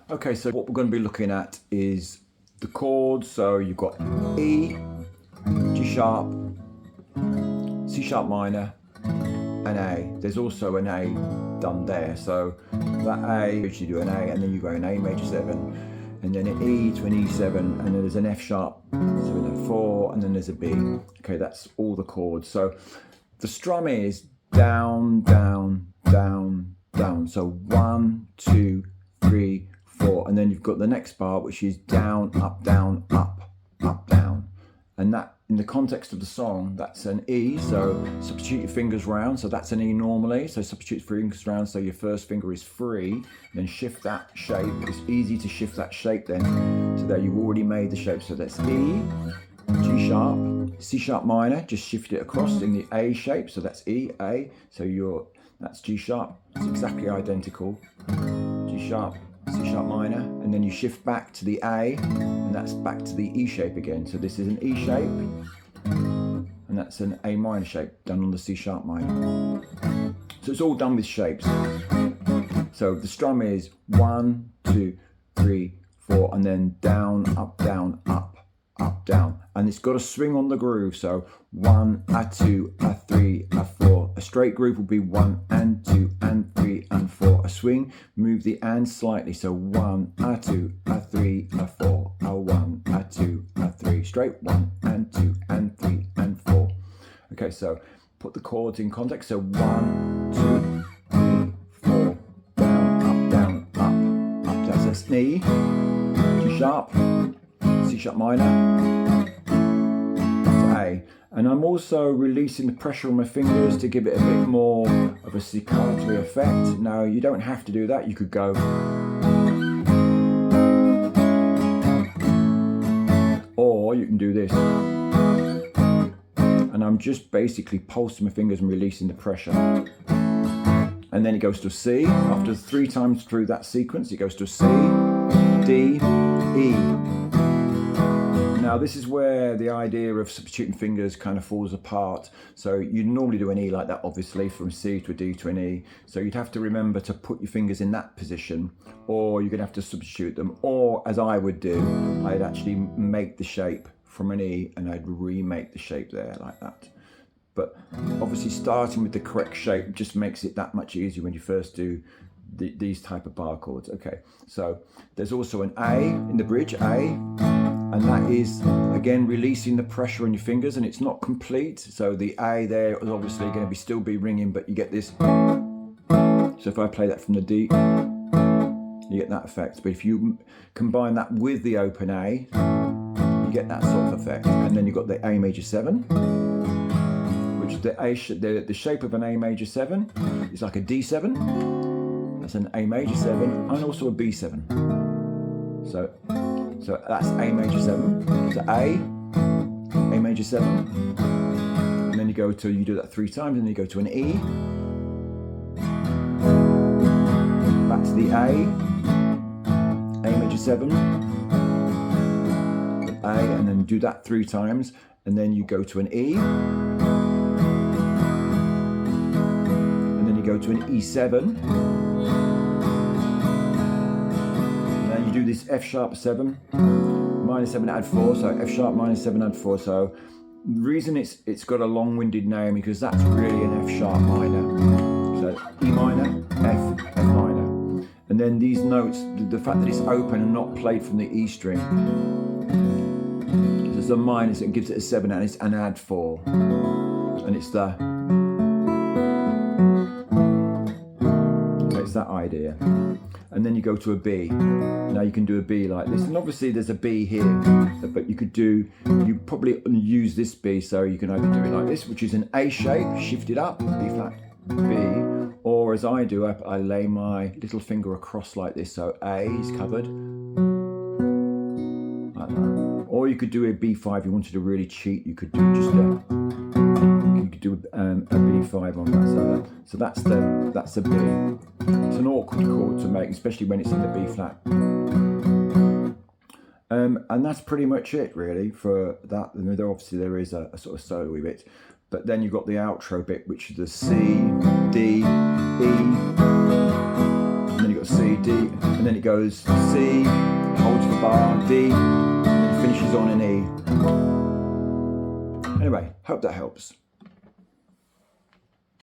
Okay, so what we're going to be looking at is the chords. So you've got E, G sharp, C sharp minor, and A. There's also an A done there. So that A, you do an A, and then you go an A major 7, and then an E to an E7, and then there's an F sharp 7 and 4, and then there's a B. Okay, that's all the chords. So the strum is down, down, down, down. So 1, 2, 3, 4, and then you've got the next bar, which is down, up, down, up, up, down. And that, in the context of the song, that's an E, so substitute your fingers round, so that's an E normally, so substitute fingers round, so your first finger is free, then shift that shape. It's easy to shift that shape then, so that you've already made the shape. So that's E, G sharp, C sharp minor, just shift it across in the A shape, so that's E, A, so that's G sharp, it's exactly identical, G sharp, C sharp minor, and then you shift back to the A, and that's back to the E shape again. So this is an E shape, and that's an A minor shape done on the C sharp minor. So it's all done with shapes. So the strum is 1, 2, 3, 4, and then down, up, down, up, up, down. And it's got a swing on the groove. So 1, a 2, a 3, a 4. A straight groove will be 1 and 2 and 3 and 4. A swing, move the and slightly. So 1, a 2, a 3, a 4, a 1, a 2, a 3. Straight 1 and 2 and 3 and 4. Okay, so put the chords in context. So 1, 2, 3, 4. Down, up, down, up, up. That's an E, G sharp, C sharp minor, A. And I'm also releasing the pressure on my fingers to give it a bit more of a staccato effect. Now, you don't have to do that. You could go, or you can do this. And I'm just basically pulsing my fingers and releasing the pressure. And then it goes to a C. After 3 times through that sequence, it goes to a C, D, E. Now this is where the idea of substituting fingers kind of falls apart. So you'd normally do an E like that, obviously, from C to a D to an E. So you'd have to remember to put your fingers in that position, or you're gonna have to substitute them. Or as I would do, I'd actually make the shape from an E and I'd remake the shape there like that. But obviously starting with the correct shape just makes it that much easier when you first do these type of bar chords. Okay, so there's also an A in the bridge, A, and that is again releasing the pressure on your fingers, and it's not complete. So the A there is obviously going to still be ringing, but you get this. So if I play that from the D, you get that effect. But if you combine that with the open A, you get that sort of effect. And then you've got the A major 7. Which the shape of an A major 7 is like a D7. That's an A major 7 and also a B7. So that's A major 7. So A major 7, and then you do that 3 times, and then you go to an E, back to the A major 7, A, and then do that 3 times, and then you go to an E. Go to an E7, and then you do this F sharp 7, minor 7 add 4, so F sharp minor 7 add 4. So the reason it's got a long-winded name because that's really an F sharp minor. So E minor, F minor, and then these notes, the fact that it's open and not played from the E string, there's a minor, so it gives it a 7 and it's an add 4, and it's the. That idea. And then you go to a B. Now you can do a B like this, and obviously there's a B here, but you probably use this B, so you can either do it like this, which is an A shape, shifted up, B flat, B, or as I do, I lay my little finger across like this, so A is covered, like that. Or you could do a B5, if you wanted to really cheat, you could do just a B5 on that side. So that's a B. It's an awkward chord to make, especially when it's in the B flat. And that's pretty much it really for that. And obviously there is a sort of solo-y bit, but then you've got the outro bit, which is the C, D, E, and then you've got C, D, and then it goes C, holds the bar, D, and finishes on an E. Anyway, hope that helps.